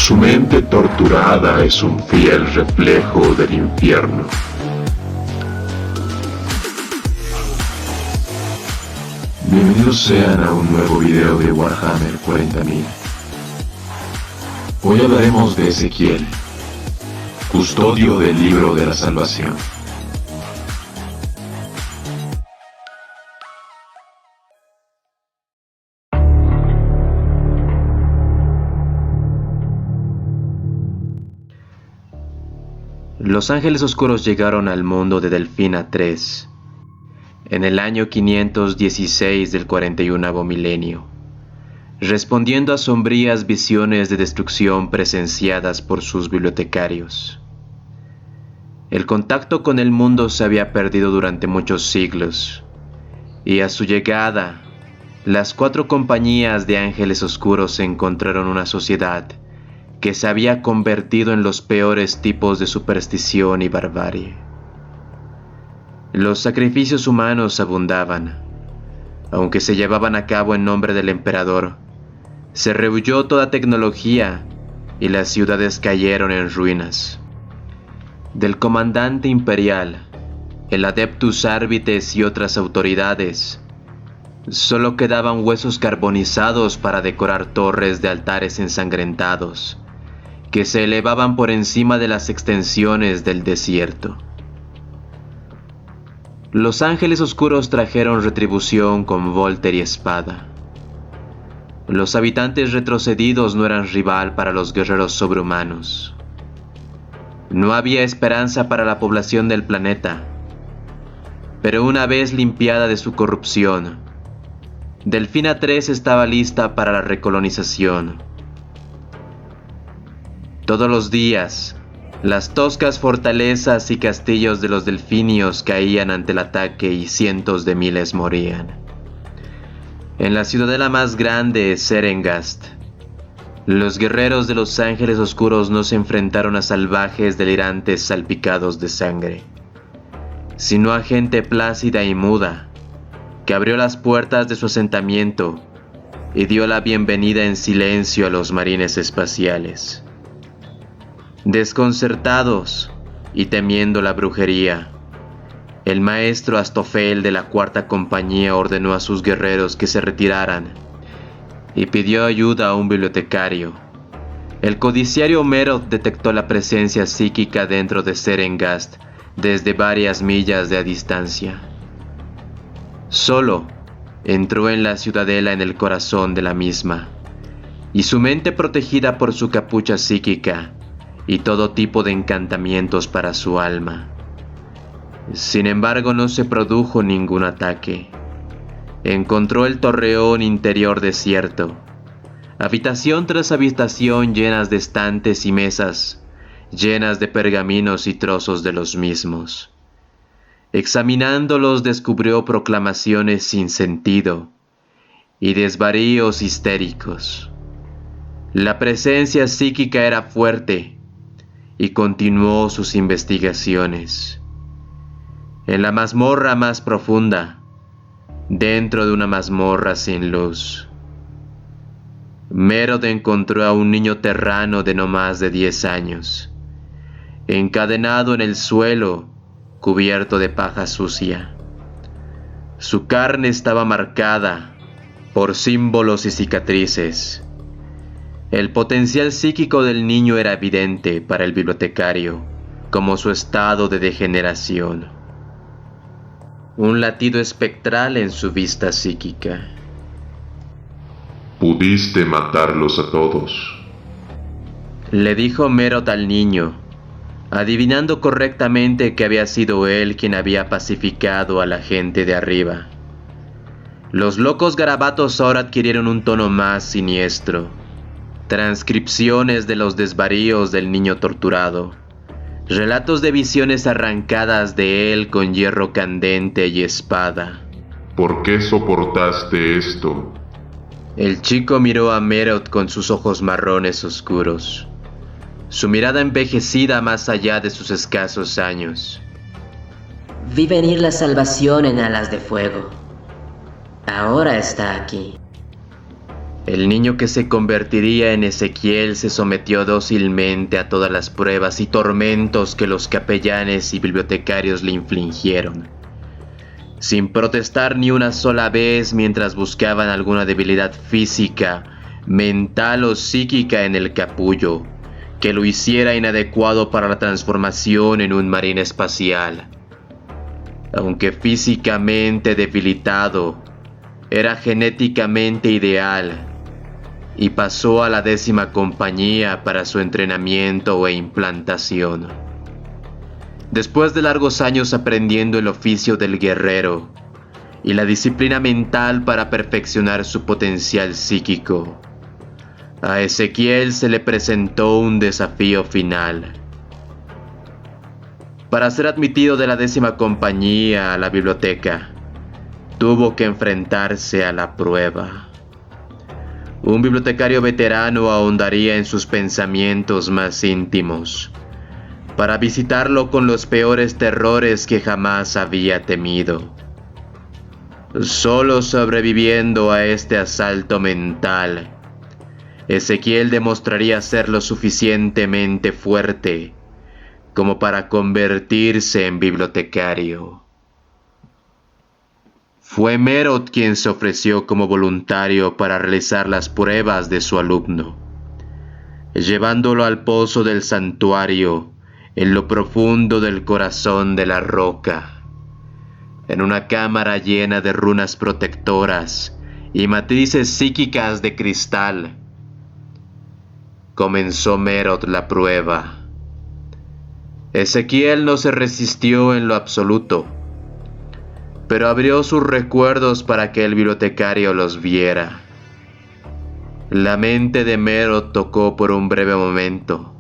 Su mente torturada es un fiel reflejo del infierno. Bienvenidos sean a un nuevo video de Warhammer 40.000. Hoy hablaremos de Ezequiel, custodio del libro de la salvación. Los ángeles oscuros llegaron al mundo de Delfina III en el año 516 del 41º milenio, respondiendo a sombrías visiones de destrucción presenciadas por sus bibliotecarios. El contacto con el mundo se había perdido durante muchos siglos, y a su llegada, las 4 compañías de ángeles oscuros encontraron una sociedad que se había convertido en los peores tipos de superstición y barbarie. Los sacrificios humanos abundaban, aunque se llevaban a cabo en nombre del emperador. Se rehuyó toda tecnología y las ciudades cayeron en ruinas. Del comandante imperial, el Adeptus Arbites y otras autoridades, solo quedaban huesos carbonizados para decorar torres de altares ensangrentados que se elevaban por encima de las extensiones del desierto. Los ángeles oscuros trajeron retribución con Volter y espada. Los habitantes retrocedidos no eran rival para los guerreros sobrehumanos. No había esperanza para la población del planeta, pero una vez limpiada de su corrupción, Delfina III estaba lista para la recolonización. Todos los días, las toscas fortalezas y castillos de los delfinios caían ante el ataque y cientos de miles morían. En la ciudadela más grande, Serengast, los guerreros de los ángeles oscuros no se enfrentaron a salvajes delirantes salpicados de sangre, sino a gente plácida y muda, que abrió las puertas de su asentamiento y dio la bienvenida en silencio a los marines espaciales. Desconcertados y temiendo la brujería, el maestro Astofel de la 4ª compañía ordenó a sus guerreros que se retiraran y pidió ayuda a un bibliotecario. El codiciario Meroth detectó la presencia psíquica dentro de Serengast desde varias millas de distancia. Solo entró en la ciudadela en el corazón de la misma, y su mente protegida por su capucha psíquica y todo tipo de encantamientos para su alma. Sin embargo, no se produjo ningún ataque. Encontró el torreón interior desierto, habitación tras habitación llenas de estantes y mesas, llenas de pergaminos y trozos de los mismos. Examinándolos descubrió proclamaciones sin sentido y desvaríos histéricos. La presencia psíquica era fuerte y continuó sus investigaciones. En la mazmorra más profunda, dentro de una mazmorra sin luz, Meroth encontró a un niño terrano de no más de 10 años, encadenado en el suelo, cubierto de paja sucia. Su carne estaba marcada por símbolos y cicatrices. El potencial psíquico del niño era evidente para el bibliotecario, como su estado de degeneración. Un latido espectral en su vista psíquica. Pudiste matarlos a todos, le dijo Meroth al niño, adivinando correctamente que había sido él quien había pacificado a la gente de arriba. Los locos garabatos ahora adquirieron un tono más siniestro. Transcripciones de los desvaríos del niño torturado, relatos de visiones arrancadas de él con hierro candente y espada. ¿Por qué soportaste esto? El chico miró a Meroth con sus ojos marrones oscuros, su mirada envejecida más allá de sus escasos años. Vi venir la salvación en alas de fuego. Ahora está aquí. El niño que se convertiría en Ezequiel se sometió dócilmente a todas las pruebas y tormentos que los capellanes y bibliotecarios le infligieron, sin protestar ni una sola vez mientras buscaban alguna debilidad física, mental o psíquica en el capullo, que lo hiciera inadecuado para la transformación en un marín espacial. Aunque físicamente debilitado, era genéticamente ideal y pasó a la 10ª compañía para su entrenamiento e implantación. Después de largos años aprendiendo el oficio del guerrero y la disciplina mental para perfeccionar su potencial psíquico, a Ezequiel se le presentó un desafío final. Para ser admitido de la 10ª compañía a la biblioteca, tuvo que enfrentarse a la prueba. Un bibliotecario veterano ahondaría en sus pensamientos más íntimos, para visitarlo con los peores terrores que jamás había temido. Solo sobreviviendo a este asalto mental, Ezequiel demostraría ser lo suficientemente fuerte como para convertirse en bibliotecario. Fue Merod quien se ofreció como voluntario para realizar las pruebas de su alumno, llevándolo al pozo del santuario en lo profundo del corazón de la roca, en una cámara llena de runas protectoras y matrices psíquicas de cristal. Comenzó Merod la prueba. Ezequiel no se resistió en lo absoluto, pero abrió sus recuerdos para que el bibliotecario los viera. La mente de Merod tocó por un breve momento,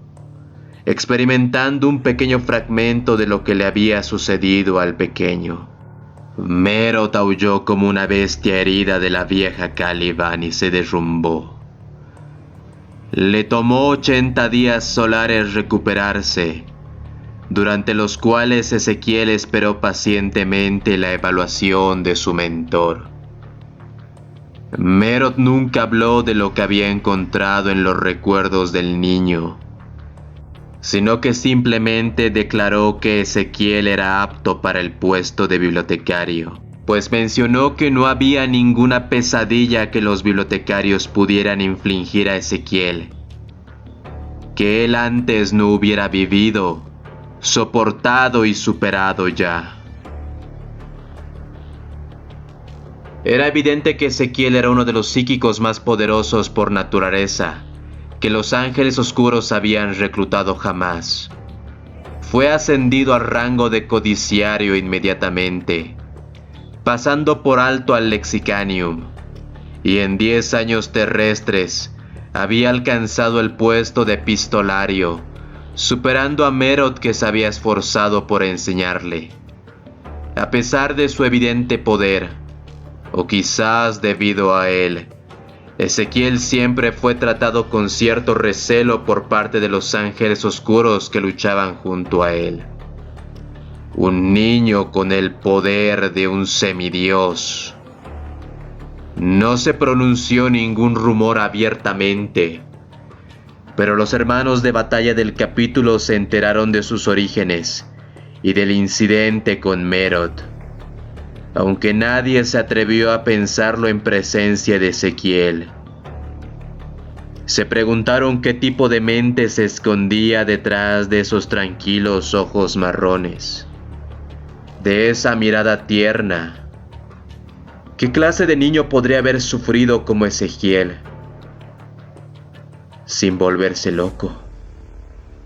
experimentando un pequeño fragmento de lo que le había sucedido al pequeño. Merod aulló como una bestia herida de la vieja Caliban y se derrumbó. Le tomó 80 días solares recuperarse, durante los cuales Ezequiel esperó pacientemente la evaluación de su mentor. Merod nunca habló de lo que había encontrado en los recuerdos del niño, sino que simplemente declaró que Ezequiel era apto para el puesto de bibliotecario, pues mencionó que no había ninguna pesadilla que los bibliotecarios pudieran infligir a Ezequiel, que él antes no hubiera vivido, soportado y superado ya. Era evidente que Ezequiel era uno de los psíquicos más poderosos por naturaleza que los ángeles oscuros habían reclutado jamás. Fue ascendido al rango de codiciario inmediatamente, pasando por alto al Lexicanium, y en 10 años terrestres había alcanzado el puesto de epistolario, superando a Merod, que se había esforzado por enseñarle. A pesar de su evidente poder, o quizás debido a él, Ezequiel siempre fue tratado con cierto recelo por parte de los ángeles oscuros que luchaban junto a él. Un niño con el poder de un semidios. No se pronunció ningún rumor abiertamente, pero los hermanos de batalla del capítulo se enteraron de sus orígenes y del incidente con Merod, aunque nadie se atrevió a pensarlo en presencia de Ezequiel. Se preguntaron qué tipo de mente se escondía detrás de esos tranquilos ojos marrones, de esa mirada tierna. ¿Qué clase de niño podría haber sufrido como Ezequiel, sin volverse loco?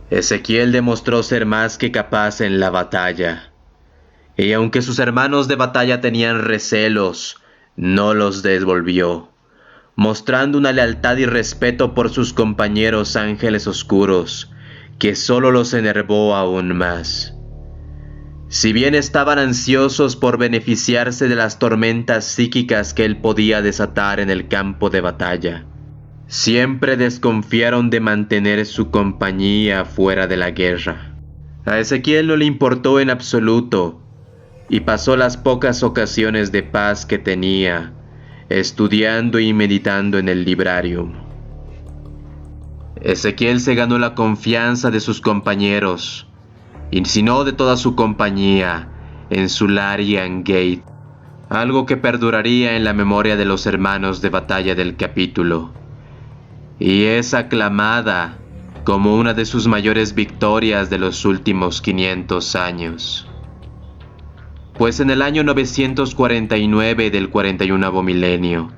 Ezequiel demostró ser más que capaz en la batalla, y aunque sus hermanos de batalla tenían recelos, no los devolvió, mostrando una lealtad y respeto por sus compañeros ángeles oscuros, que solo los enervó aún más. Si bien estaban ansiosos por beneficiarse de las tormentas psíquicas que él podía desatar en el campo de batalla, siempre desconfiaron de mantener su compañía fuera de la guerra. A Ezequiel no le importó en absoluto, y pasó las pocas ocasiones de paz que tenía estudiando y meditando en el librarium. Ezequiel se ganó la confianza de sus compañeros, y si no de toda su compañía, en Sularian Gate, algo que perduraría en la memoria de los hermanos de batalla del capítulo, y es aclamada como una de sus mayores victorias de los últimos 500 años. Pues en el año 949 del 41º milenio,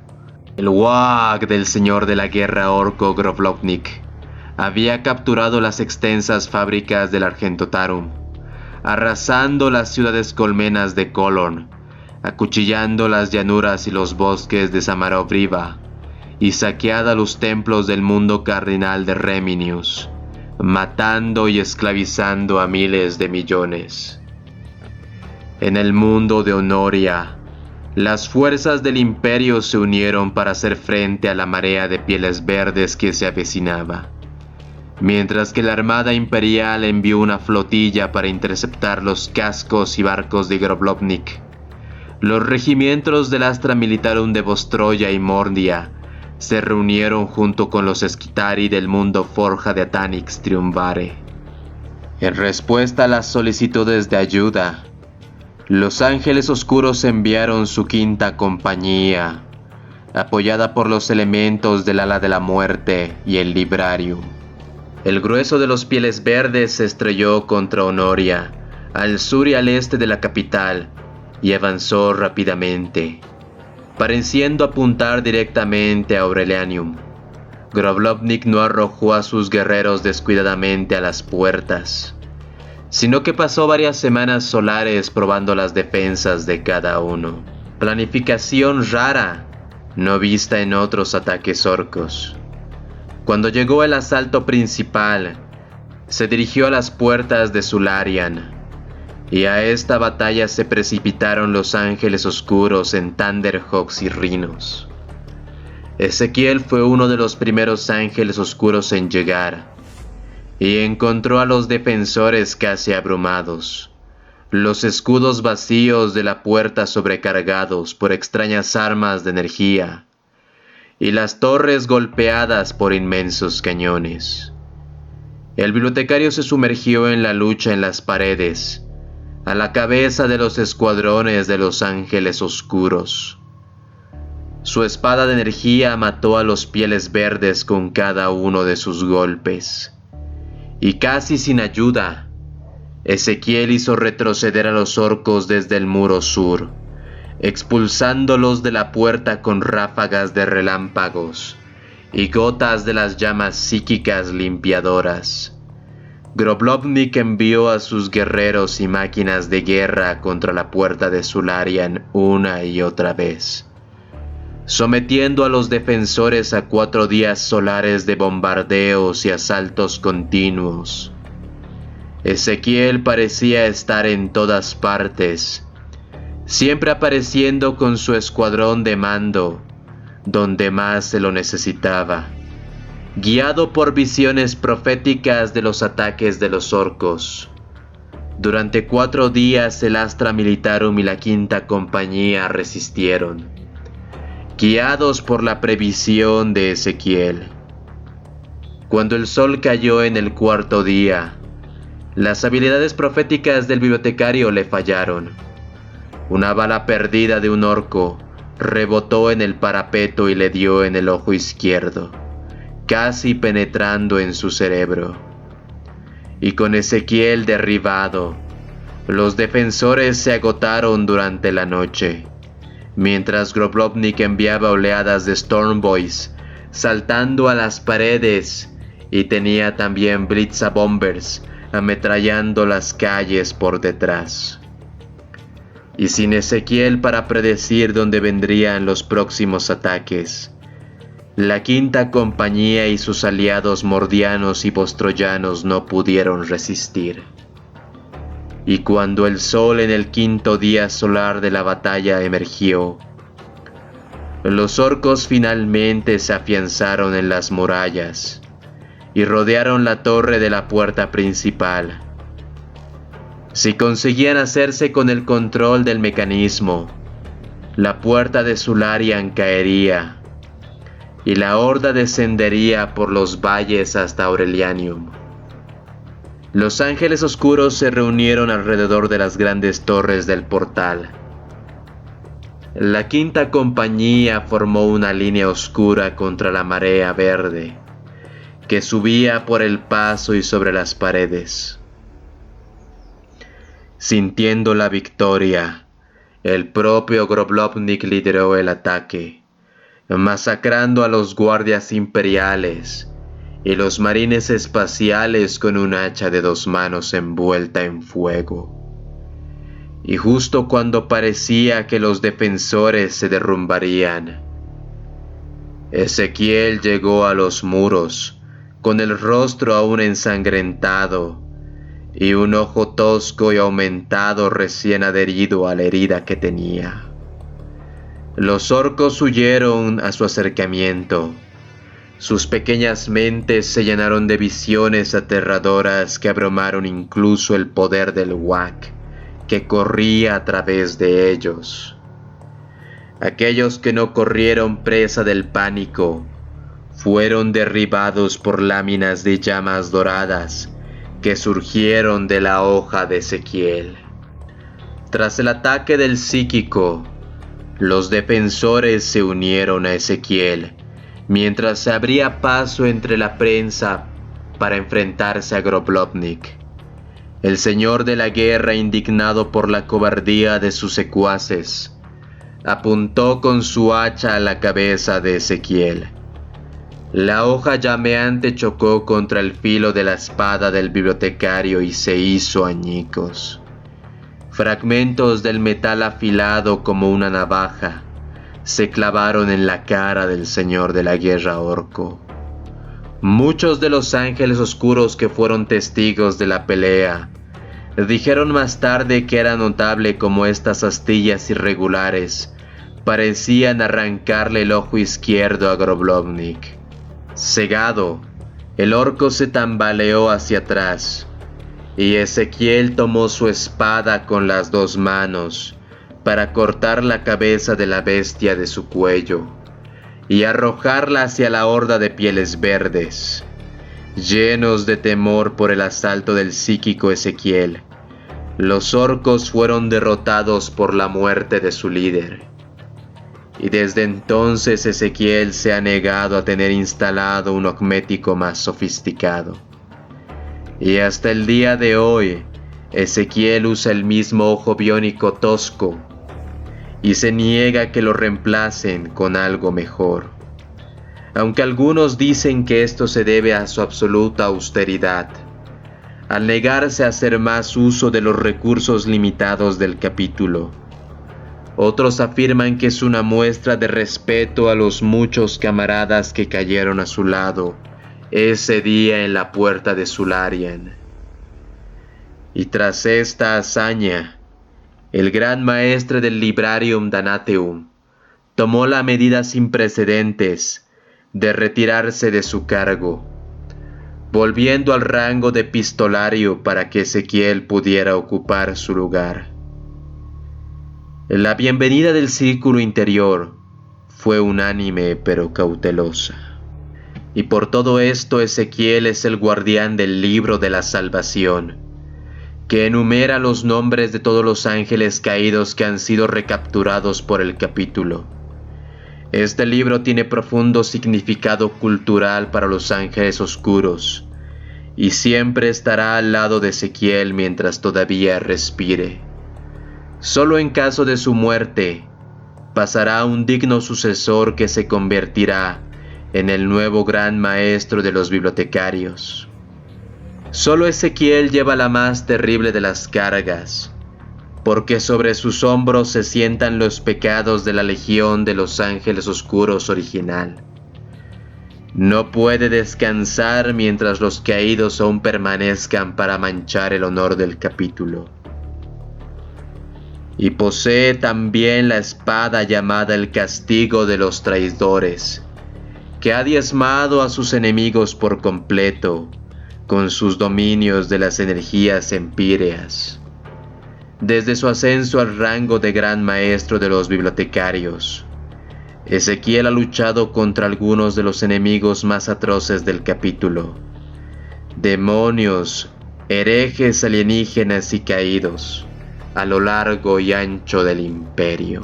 el Wag del señor de la guerra orco Groblovnik había capturado las extensas fábricas del Argentotarum, arrasando las ciudades colmenas de Kolorn, acuchillando las llanuras y los bosques de Samarovriva, y saqueada los templos del mundo cardinal de Reminius, matando y esclavizando a miles de millones. En el mundo de Honoria, las fuerzas del imperio se unieron para hacer frente a la marea de pieles verdes que se avecinaba, mientras que la armada imperial envió una flotilla para interceptar los cascos y barcos de Groblovnik. Los regimientos del Astra Militarum de Vostroya y Mordia se reunieron junto con los Esquitari del mundo Forja de Atanix Triumvare. En respuesta a las solicitudes de ayuda, los Ángeles Oscuros enviaron su quinta compañía, apoyada por los elementos del Ala de la Muerte y el Librarium. El grueso de los Pieles Verdes se estrelló contra Honoria, al sur y al este de la capital, y avanzó rápidamente, pareciendo apuntar directamente a Aurelianium. Groblovnik no arrojó a sus guerreros descuidadamente a las puertas, sino que pasó varias semanas solares probando las defensas de cada uno. Planificación rara, no vista en otros ataques orcos. Cuando llegó el asalto principal, se dirigió a las puertas de Sularian, y a esta batalla se precipitaron los Ángeles Oscuros en Thunderhawks y Rhinos. Ezequiel fue uno de los primeros Ángeles Oscuros en llegar, y encontró a los defensores casi abrumados, los escudos vacíos de la puerta sobrecargados por extrañas armas de energía, y las torres golpeadas por inmensos cañones. El bibliotecario se sumergió en la lucha en las paredes, a la cabeza de los escuadrones de los Ángeles Oscuros. Su espada de energía mató a los Pieles Verdes con cada uno de sus golpes. Y casi sin ayuda, Ezequiel hizo retroceder a los orcos desde el muro sur, expulsándolos de la puerta con ráfagas de relámpagos y gotas de las llamas psíquicas limpiadoras. Groblovnik envió a sus guerreros y máquinas de guerra contra la puerta de Sularian una y otra vez, sometiendo a los defensores a 4 días solares de bombardeos y asaltos continuos. Ezequiel parecía estar en todas partes, siempre apareciendo con su escuadrón de mando, donde más se lo necesitaba, guiado por visiones proféticas de los ataques de los orcos. Durante 4 días el Astra Militarum y la quinta compañía resistieron, guiados por la previsión de Ezequiel. Cuando el sol cayó en el 4º día, las habilidades proféticas del bibliotecario le fallaron. Una bala perdida de un orco rebotó en el parapeto y le dio en el ojo izquierdo, casi penetrando en su cerebro. Y con Ezequiel derribado, los defensores se agotaron durante la noche, mientras Groblovnik enviaba oleadas de Stormboys saltando a las paredes, y tenía también Blitzabombers ametrallando las calles por detrás. Y sin Ezequiel para predecir dónde vendrían los próximos ataques, la quinta compañía y sus aliados mordianos y vostroyanos no pudieron resistir. Y cuando el sol en el 5º día solar de la batalla emergió, los orcos finalmente se afianzaron en las murallas y rodearon la torre de la puerta principal. Si conseguían hacerse con el control del mecanismo, la puerta de Sularian caería, y la horda descendería por los valles hasta Aurelianium. Los ángeles oscuros se reunieron alrededor de las grandes torres del portal. La quinta compañía formó una línea oscura contra la marea verde, que subía por el paso y sobre las paredes. Sintiendo la victoria, el propio Groblovnik lideró el ataque, masacrando a los guardias imperiales y los marines espaciales con un hacha de 2 manos envuelta en fuego. Y justo cuando parecía que los defensores se derrumbarían, Ezequiel llegó a los muros con el rostro aún ensangrentado y un ojo tosco y aumentado recién adherido a la herida que tenía. Los orcos huyeron a su acercamiento. Sus pequeñas mentes se llenaron de visiones aterradoras que abrumaron incluso el poder del Wak, que corría a través de ellos. Aquellos que no corrieron presa del pánico fueron derribados por láminas de llamas doradas que surgieron de la hoja de Ezequiel. Tras el ataque del psíquico, los defensores se unieron a Ezequiel, mientras se abría paso entre la prensa para enfrentarse a Groblovnik. El señor de la guerra, indignado por la cobardía de sus secuaces, apuntó con su hacha a la cabeza de Ezequiel. La hoja llameante chocó contra el filo de la espada del bibliotecario y se hizo añicos. Fragmentos del metal afilado como una navaja se clavaron en la cara del señor de la guerra orco. Muchos de los ángeles oscuros que fueron testigos de la pelea dijeron más tarde que era notable cómo estas astillas irregulares parecían arrancarle el ojo izquierdo a Groblovnik. Cegado, el orco se tambaleó hacia atrás, y Ezequiel tomó su espada con las 2 manos para cortar la cabeza de la bestia de su cuello y arrojarla hacia la horda de pieles verdes. Llenos de temor por el asalto del psíquico Ezequiel, los orcos fueron derrotados por la muerte de su líder. Y desde entonces Ezequiel se ha negado a tener instalado un ogmético más sofisticado. Y hasta el día de hoy, Ezequiel usa el mismo ojo biónico tosco y se niega a que lo reemplacen con algo mejor. Aunque algunos dicen que esto se debe a su absoluta austeridad, al negarse a hacer más uso de los recursos limitados del capítulo. Otros afirman que es una muestra de respeto a los muchos camaradas que cayeron a su lado ese día en la puerta de Sularian. Y tras esta hazaña, el gran maestre del Librarium Danatheum tomó la medida sin precedentes de retirarse de su cargo, volviendo al rango de epistolario para que Ezequiel pudiera ocupar su lugar. La bienvenida del círculo interior fue unánime pero cautelosa. Y por todo esto Ezequiel es el guardián del libro de la salvación, que enumera los nombres de todos los ángeles caídos que han sido recapturados por el capítulo. Este libro tiene profundo significado cultural para los ángeles oscuros, y siempre estará al lado de Ezequiel mientras todavía respire. Solo en caso de su muerte, pasará un digno sucesor que se convertirá en el nuevo gran maestro de los bibliotecarios. Solo Ezequiel lleva la más terrible de las cargas, porque sobre sus hombros se sientan los pecados de la legión de los ángeles oscuros original. No puede descansar mientras los caídos aún permanezcan para manchar el honor del capítulo. Y posee también la espada llamada el castigo de los traidores, que ha diezmado a sus enemigos por completo con sus dominios de las energías empíreas. Desde su ascenso al rango de gran maestro de los bibliotecarios, Ezequiel ha luchado contra algunos de los enemigos más atroces del capítulo: demonios, herejes alienígenas y caídos, a lo largo y ancho del imperio.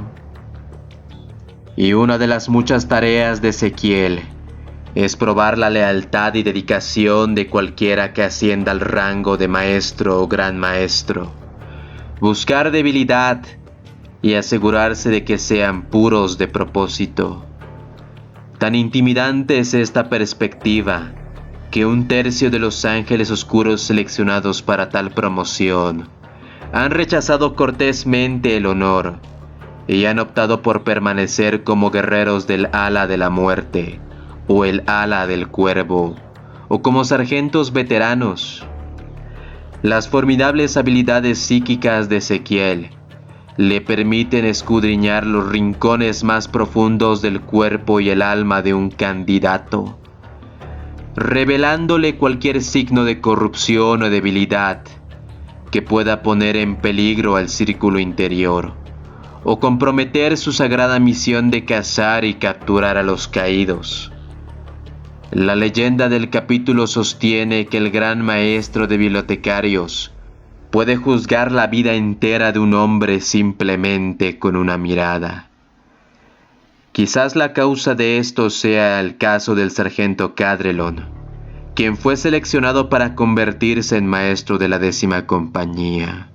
Y una de las muchas tareas de Ezequiel es probar la lealtad y dedicación de cualquiera que ascienda al rango de maestro o gran maestro, buscar debilidad y asegurarse de que sean puros de propósito. Tan intimidante es esta perspectiva que 1/3 de los ángeles oscuros seleccionados para tal promoción han rechazado cortésmente el honor y han optado por permanecer como guerreros del ala de la muerte o el ala del cuervo, o como sargentos veteranos. Las formidables habilidades psíquicas de Ezequiel le permiten escudriñar los rincones más profundos del cuerpo y el alma de un candidato, revelándole cualquier signo de corrupción o debilidad que pueda poner en peligro al círculo interior, o comprometer su sagrada misión de cazar y capturar a los caídos. La leyenda del capítulo sostiene que el gran maestro de bibliotecarios puede juzgar la vida entera de un hombre simplemente con una mirada. Quizás la causa de esto sea el caso del sargento Cadrelon, quien fue seleccionado para convertirse en maestro de la 10ª compañía.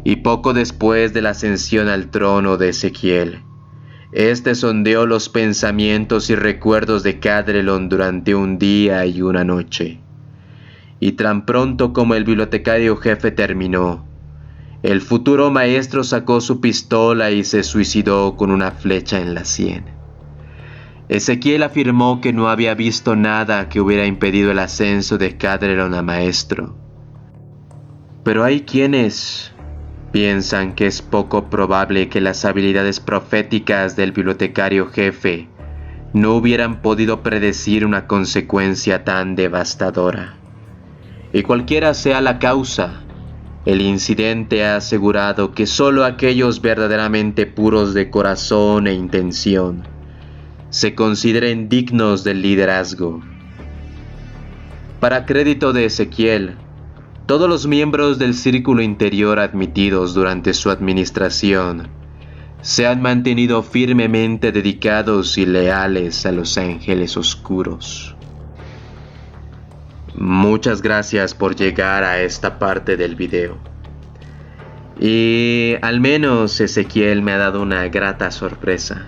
Y poco después de la ascensión al trono de Ezequiel, este sondeó los pensamientos y recuerdos de Cadrelon durante un día y una noche. Y tan pronto como el bibliotecario jefe terminó, el futuro maestro sacó su pistola y se suicidó con una flecha en la sien. Ezequiel afirmó que no había visto nada que hubiera impedido el ascenso de Cadrelon a maestro. Pero hay quienes piensan que es poco probable que las habilidades proféticas del bibliotecario jefe no hubieran podido predecir una consecuencia tan devastadora. Y cualquiera sea la causa, el incidente ha asegurado que solo aquellos verdaderamente puros de corazón e intención se consideren dignos del liderazgo. Para crédito de Ezequiel, todos los miembros del círculo interior admitidos durante su administración se han mantenido firmemente dedicados y leales a los ángeles oscuros. Muchas gracias por llegar a esta parte del video. Y al menos Ezequiel me ha dado una grata sorpresa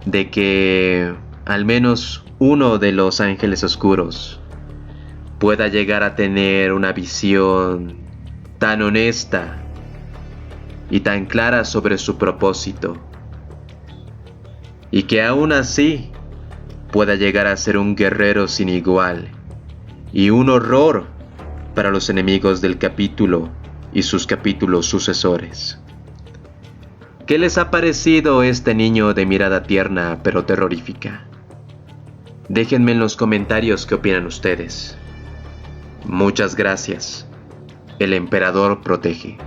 de que al menos uno de los ángeles oscuros pueda llegar a tener una visión tan honesta y tan clara sobre su propósito, y que aún así pueda llegar a ser un guerrero sin igual y un horror para los enemigos del capítulo y sus capítulos sucesores. ¿Qué les ha parecido este niño de mirada tierna pero terrorífica? Déjenme en los comentarios qué opinan ustedes. Muchas gracias. El emperador protege.